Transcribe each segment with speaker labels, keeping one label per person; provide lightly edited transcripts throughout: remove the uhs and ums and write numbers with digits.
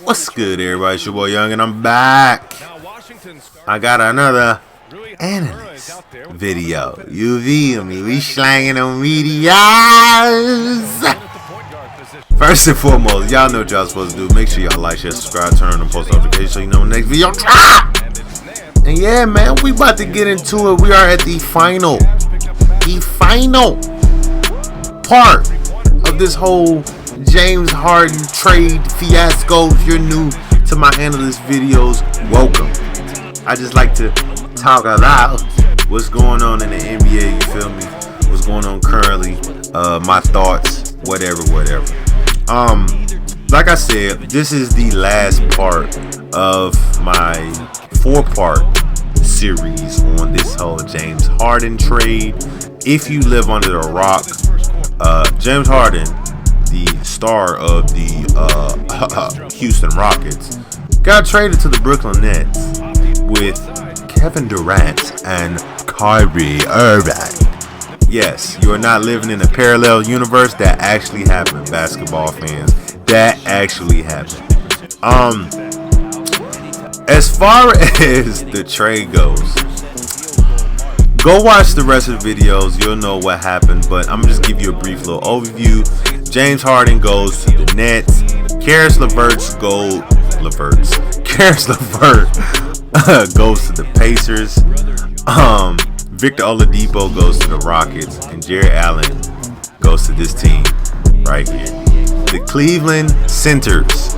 Speaker 1: What's good, everybody? It's your boy Young, and I'm back. I got another analyst video. You feel me? We slanging on medias. First and foremost, y'all know what y'all supposed to do. Make sure y'all like, share, subscribe, turn on the post notifications so you know when the next video drop. And yeah, man, we about to get into it. We are at the final part of this whole James Harden trade fiasco. If you're new to my analyst videos, welcome. I just like to talk about what's going on in the NBA, you feel me? What's going on currently, my thoughts, whatever. Like I said, this is the last part of my 4-part series on this whole James Harden trade. If you live under a rock, James Harden, the star of the Houston Rockets, got traded to the Brooklyn Nets with Kevin Durant and Kyrie Irving. Yes, you are not living in a parallel universe. That actually happened, basketball fans. That actually happened. As far as the trade goes, go watch the rest of the videos. You'll know what happened, but I'm gonna just give you a brief little overview. James Harden goes to the Nets. Karis LeVert goes to the Pacers. Victor Oladipo goes to the Rockets, and Jared Allen goes to this team right here, the Cleveland Centers.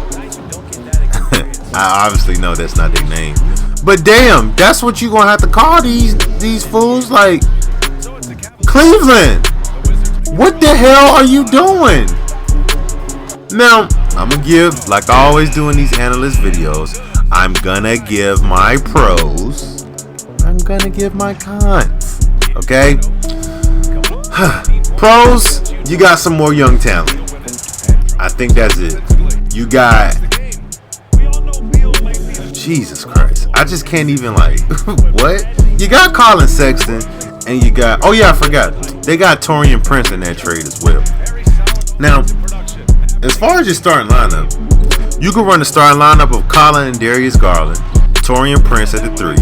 Speaker 1: I obviously know that's not their name, but damn, that's what you gonna have to call these fools. Like, Cleveland, what the hell are you doing? Now, I'm gonna give, like I always do in these analyst videos, I'm gonna give my pros, I'm gonna give my cons. Okay? Pros, you got some more young talent. I think that's it. You got, Jesus Christ, I just can't even, like, what? You got Colin Sexton, and you got, oh yeah, I forgot, they got Taurean Prince in that trade as well. Now, as far as your starting lineup, you can run the starting lineup of Colin and Darius Garland, Taurean Prince at the 3,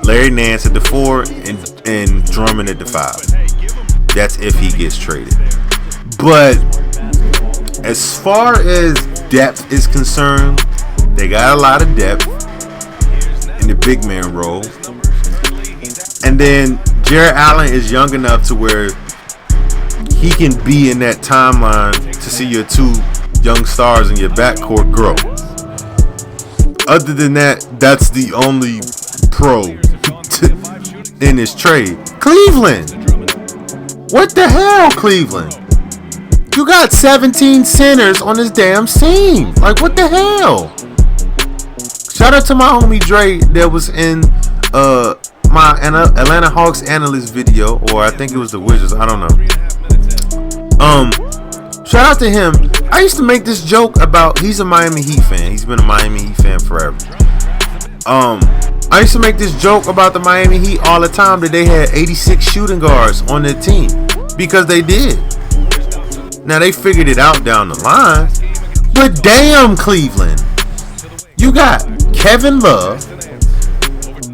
Speaker 1: Larry Nance at the 4, and Drummond at the 5. That's if he gets traded. But as far as depth is concerned, they got a lot of depth in the big man role. And then Jared Allen is young enough to where he can be in that timeline to see your two young stars in your backcourt grow. Other than that, that's the only pro in this trade. Cleveland! What the hell, Cleveland? You got 17 centers on this damn team. Like, what the hell? Shout out to my homie Dre that was in my Atlanta Hawks analyst video, or I think it was the Wizards, I don't know. Shout out to him. I used to make this joke about, he's a Miami Heat fan. He's been a Miami Heat fan forever. I used to make this joke about the Miami Heat all the time, that they had 86 shooting guards on their team, because they did. Now they figured it out down the line, but damn, Cleveland, you got Kevin Love,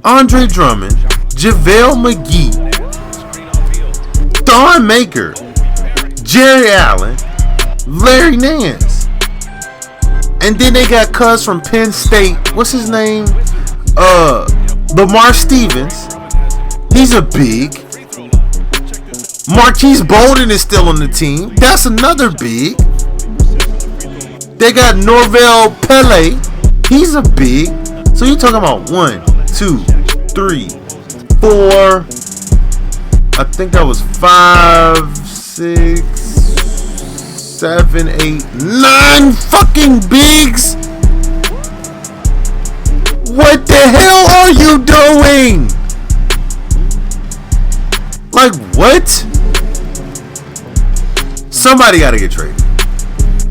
Speaker 1: Andre Drummond, JaVale McGee, Thon Maker, Jerry Allen, Larry Nance, and then they got cuz from Penn State. What's his name? Lamar Stevens. He's a big. Marquise Bolden is still on the team. That's another big. They got Norvell Pele. He's a big. So you're talking about 1, 2, 3, 4. I think that was 5, 6, 7, 8, 9 fucking bigs. What the hell are you doing? Like, what? Somebody gotta get traded.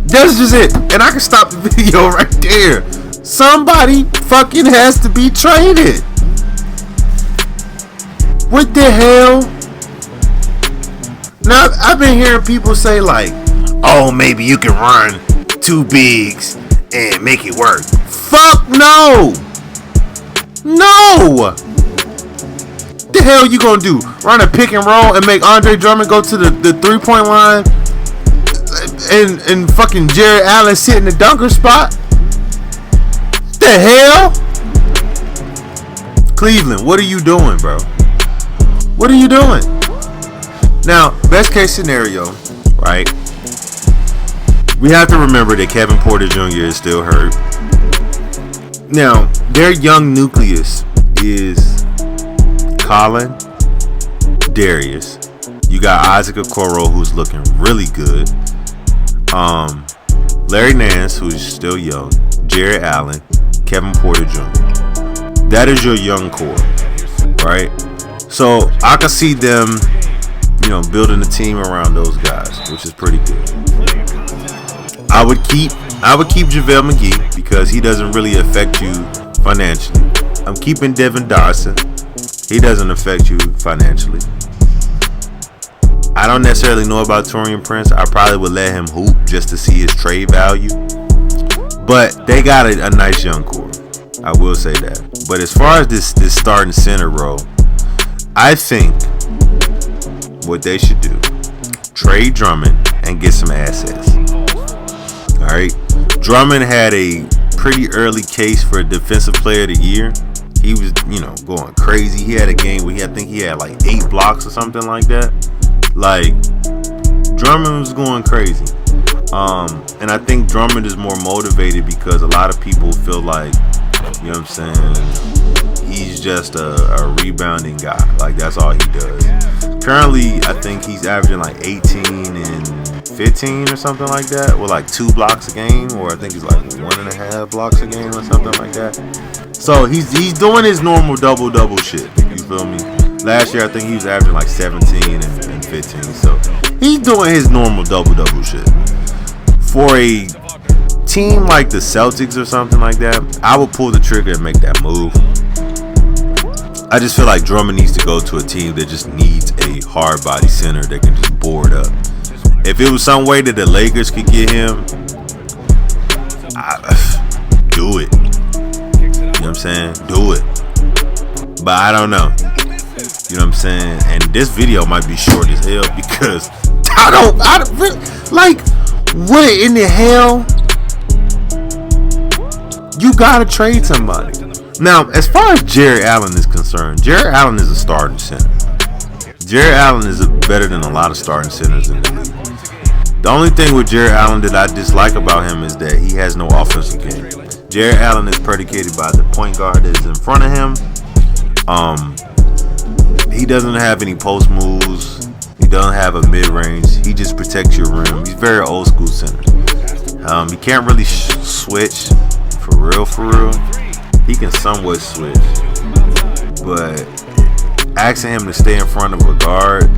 Speaker 1: That's just it. And I can stop the video right there. Somebody fucking has to be traded. What the hell? Now, I've been hearing people say, like, oh, maybe you can run two bigs and make it work. Fuck no! No! The hell you gonna do? Run a pick and roll and make Andre Drummond go to the 3-point line and fucking Jared Allen sit in the dunker spot? The hell? Cleveland, what are you doing, bro? What are you doing? Now, best case scenario, right? We have to remember that Kevin Porter Jr. is still hurt. Now, their young nucleus is Colin, Darius. You got Isaac Okoro, who's looking really good. Larry Nance, who's still young. Jared Allen, Kevin Porter Jr. That is your young core, right? So I can see them, building a team around those guys, which is pretty good. I would keep JaVale McGee because he doesn't really affect you financially. I'm keeping Devin Dawson. He doesn't affect you financially. I don't necessarily know about Taurean Prince. I probably would let him hoop just to see his trade value. But they got a nice young core. I will say that. But as far as this starting center role, I think what they should do, trade Drummond and get some assets. All right. Drummond had a pretty early case for Defensive Player of the Year. He was, going crazy. He had a game where I think he had like 8 blocks or something like that. Like, Drummond was going crazy. And I think Drummond is more motivated because a lot of people feel like, he's just a rebounding guy. Like, that's all he does. Currently, I think he's averaging like 18 and 15 or something like that, with like 2 blocks a game, or I think he's like 1.5 blocks a game or something like that. So he's doing his normal double shit. You feel me? Last year I think he was averaging like 17 and 15. So he's doing his normal double shit. For a team like the Celtics or something like that, I would pull the trigger and make that move. I just feel like Drummond needs to go to a team that just needs a hard body center that can just board up. If it was some way that the Lakers could get him, do it. You know what I'm saying? Do it. But I don't know. You know what I'm saying? And this video might be short as hell because I don't like, what in the hell? You gotta trade somebody. Now, as far as Jared Allen is concerned, Jared Allen is a starting center. Jared Allen is better than a lot of starting centers in the league. The only thing with Jared Allen that I dislike about him is that he has no offensive game. Jared Allen is predicated by the point guard that's in front of him. He doesn't have any post moves. He doesn't have a mid-range. He just protects your rim. He's very old school center. He can't really switch for real. He can somewhat switch, but asking him to stay in front of a guard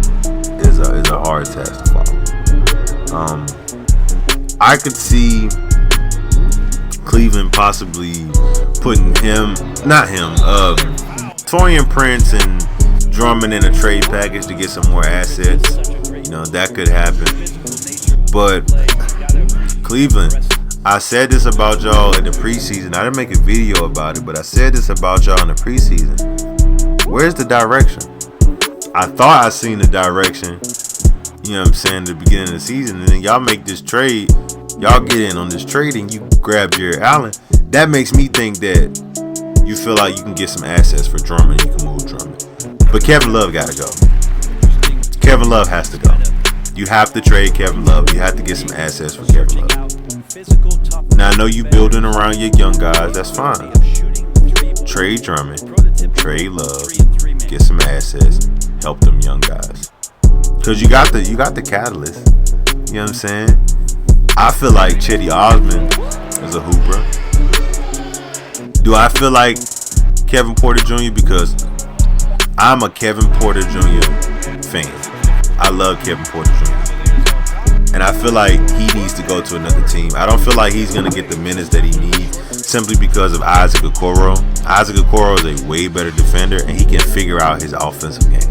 Speaker 1: is a hard task to follow. I could see Cleveland possibly putting Taurean Prince and Drummond in a trade package to get some more assets. That could happen. But Cleveland, I said this about y'all in the preseason. I didn't make a video about it, but I said this about y'all in the preseason. Where's the direction? I thought I seen the direction, at the beginning of the season, and then y'all make this trade. Y'all get in on this trade and you grab Jared Allen. That makes me think that you feel like you can get some assets for Drummond. You can move Drummond. But Kevin Love got to go. Kevin Love has to go. You have to trade Kevin Love. You have to get some assets for Kevin Love. Now, I know you building around your young guys. That's fine. Trade Drummond. Trade Love. Get some assets. Help them young guys. Because you got the catalyst. You know what I'm saying? I feel like Chetty Osman is a hooper. Do I feel like Kevin Porter Jr.? Because I'm a Kevin Porter Jr. fan. I love Kevin Porter Jr. And I feel like he needs to go to another team. I don't feel like he's going to get the minutes that he needs simply because of Isaac Okoro. Isaac Okoro is a way better defender, and he can figure out his offensive game.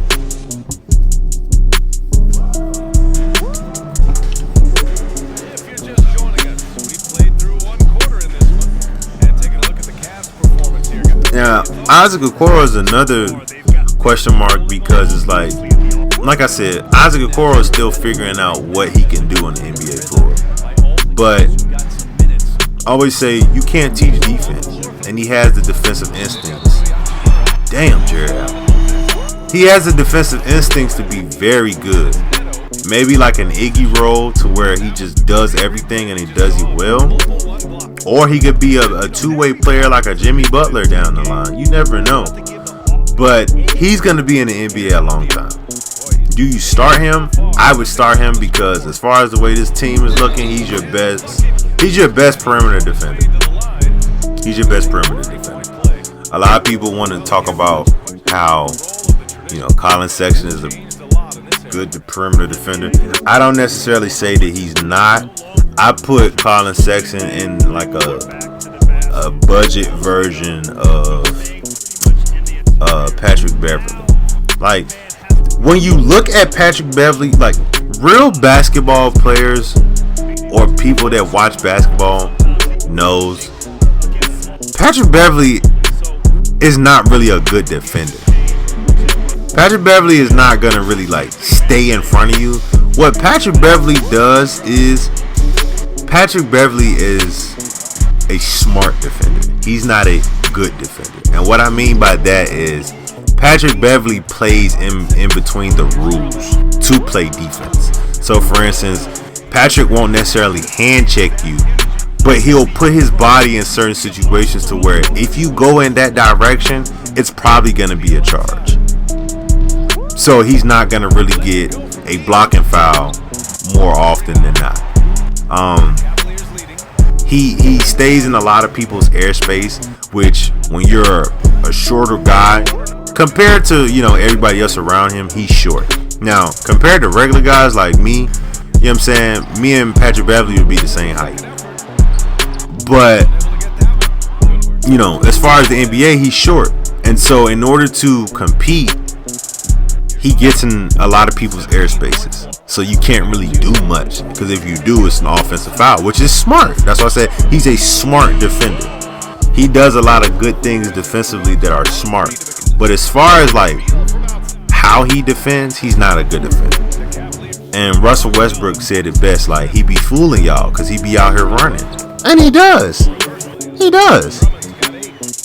Speaker 1: Now, Isaac Okoro is another question mark because it's like I said, Isaac Okoro is still figuring out what he can do on the NBA floor. But I always say you can't teach defense, and he has the defensive instincts. Damn, Jared Allen. He has the defensive instincts to be very good. Maybe like an Iggy role to where he just does everything and he does it well. Or he could be a two-way player like a Jimmy Butler down the line. You never know. But he's going to be in the NBA a long time. Do you start him? I would start him because as far as the way this team is looking, he's your best perimeter defender. He's your best perimeter defender. A lot of people want to talk about how, Colin Sexton is a good perimeter defender. I don't necessarily say that he's not. I put Colin Sexton in like a budget version of Patrick Beverly. Like, when you look at Patrick Beverly, like real basketball players or people that watch basketball knows Patrick Beverly is not really a good defender. Patrick Beverly is not gonna really like stay in front of you. What Patrick Beverly does is Patrick Beverly is a smart defender. He's not a good defender. And what I mean by that is Patrick Beverly plays in between the rules to play defense. So for instance, Patrick won't necessarily hand check you, but he'll put his body in certain situations to where if you go in that direction, it's probably going to be a charge. So he's not going to really get a blocking foul more often than not. He stays in a lot of people's airspace, which when you're a shorter guy, compared to, everybody else around him, he's short. Now, compared to regular guys like me, you know what I'm saying? Me and Patrick Beverly would be the same height. But, as far as the NBA, he's short. And so in order to compete, he gets in a lot of people's airspaces. So you can't really do much. Because if you do, it's an offensive foul, which is smart. That's why I said he's a smart defender. He does a lot of good things defensively that are smart. But as far as like how he defends, he's not a good defender. And Russell Westbrook said it best, like he be fooling y'all because he be out here running. And he does. He does.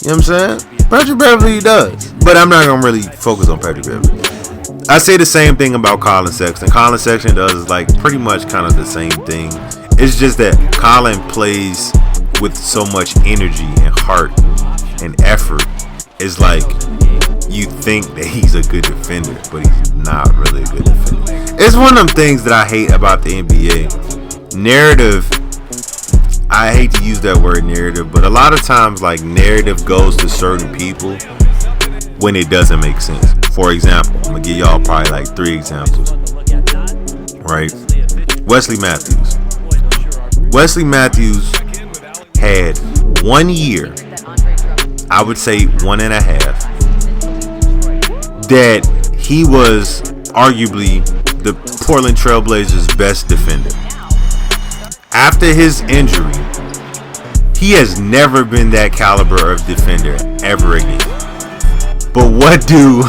Speaker 1: You know what I'm saying? Patrick Beverly does. But I'm not going to really focus on Patrick Beverly. I say the same thing about Colin Sexton. Colin Sexton does like pretty much kind of the same thing. It's just that Colin plays with so much energy and heart and effort. It's like you think that he's a good defender, but he's not really a good defender. It's one of them things that I hate about the NBA. Narrative, I hate to use that word narrative, but a lot of times like narrative goes to certain people when it doesn't make sense. For example, I'm going to give y'all probably like 3 examples. Right? Wesley Matthews. Wesley Matthews had 1 year, I would say 1.5, that he was arguably the Portland Trailblazers' best defender. After his injury, he has never been that caliber of defender ever again. But what do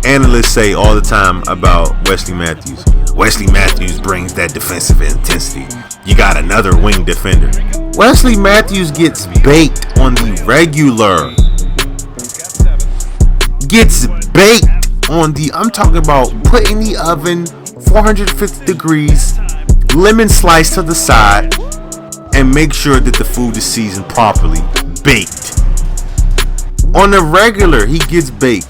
Speaker 1: analysts say all the time about Wesley Matthews? Wesley Matthews brings that defensive intensity. You got another wing defender. Wesley Matthews gets baked on the regular. Gets baked on the, I'm talking about put in the oven, 450 degrees, lemon slice to the side, and make sure that the food is seasoned properly. Baked. On the regular, he gets baked.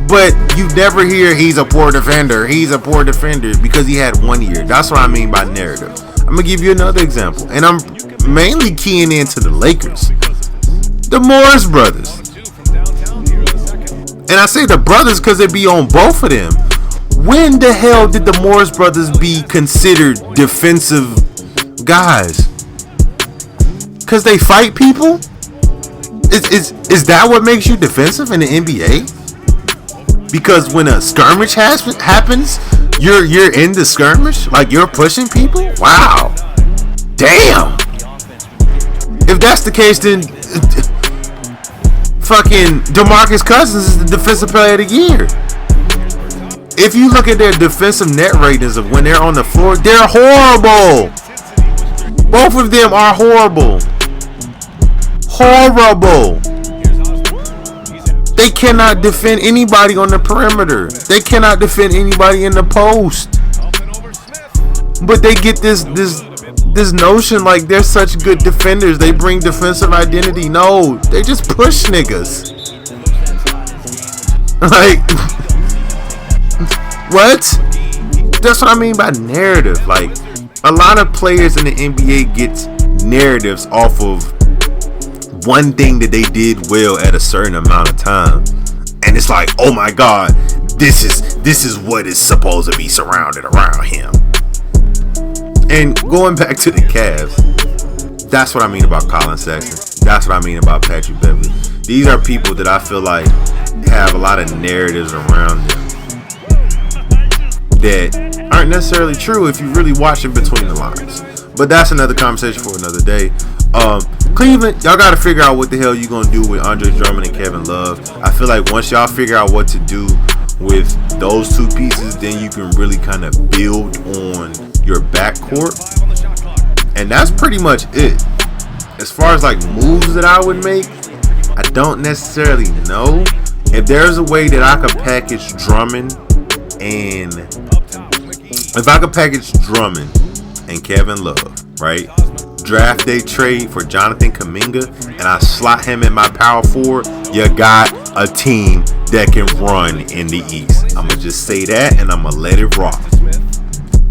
Speaker 1: But you never hear he's a poor defender. He's a poor defender because he had 1 year. That's what I mean by narrative. I'm going to give you another example. And I'm mainly keying into the Lakers. The Morris brothers. And I say the brothers because it be on both of them. When the hell did the Morris brothers be considered defensive guys? Because they fight people? Is that what makes you defensive in the NBA? Because when a skirmish happens, you're in the skirmish? Like you're pushing people? Wow. Damn. If that's the case, then fucking DeMarcus Cousins is the defensive player of the year. If you look at their defensive net ratings of when they're on the floor, they're horrible. Both of them are horrible. Horrible. They cannot defend anybody on the perimeter. They cannot defend anybody in the post. But they get this notion like they're such good defenders. They bring defensive identity. No, they just push niggas. Like, what? That's what I mean by narrative. Like, a lot of players in the NBA get narratives off of one thing that they did well at a certain amount of time, and it's like, oh my god, this is what is supposed to be surrounded around him. And going back to the Cavs, that's what I mean about Colin Sexton. That's what I mean about Patrick Beverley. These are people that I feel like have a lot of narratives around them that aren't necessarily true if you really watch it between the lines. But that's another conversation for another day. Cleveland, y'all got to figure out what the hell you going to do with Andre Drummond and Kevin Love. I feel like once y'all figure out what to do with those two pieces, then you can really kind of build on your backcourt. And that's pretty much it. As far as like moves that I would make, I don't necessarily know. If there's a way that I could package Drummond and Kevin Love, right? Draft day trade for Jonathan Kuminga, and I slot him in my power forward, you got a team that can run in the East. I'm going to just say that, and I'm going to let it rock.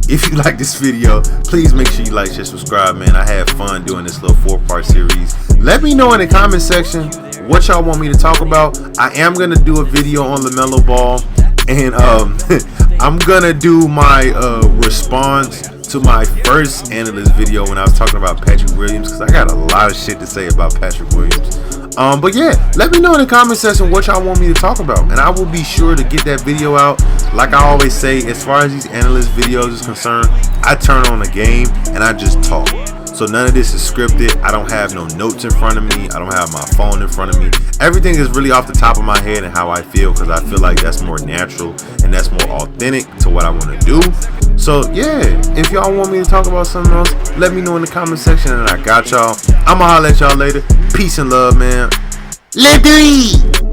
Speaker 1: If you like this video, please make sure you like, share, subscribe, man. I had fun doing this little 4-part series. Let me know in the comment section what y'all want me to talk about. I am going to do a video on LaMelo Ball, and I'm going to do my response to my first analyst video when I was talking about Patrick Williams, because I got a lot of shit to say about Patrick Williams. But yeah, let me know in the comment section what y'all want me to talk about, and I will be sure to get that video out. Like I always say, as far as these analyst videos is concerned, I turn on the game and I just talk. So none of this is scripted. I don't have no notes in front of me. I don't have my phone in front of me. Everything is really off the top of my head and how I feel, because I feel like that's more natural and that's more authentic to what I want to do. So yeah, if y'all want me to talk about something else, let me know in the comment section and I got y'all. I'ma holler at y'all later. Peace and love, man. Let's do it.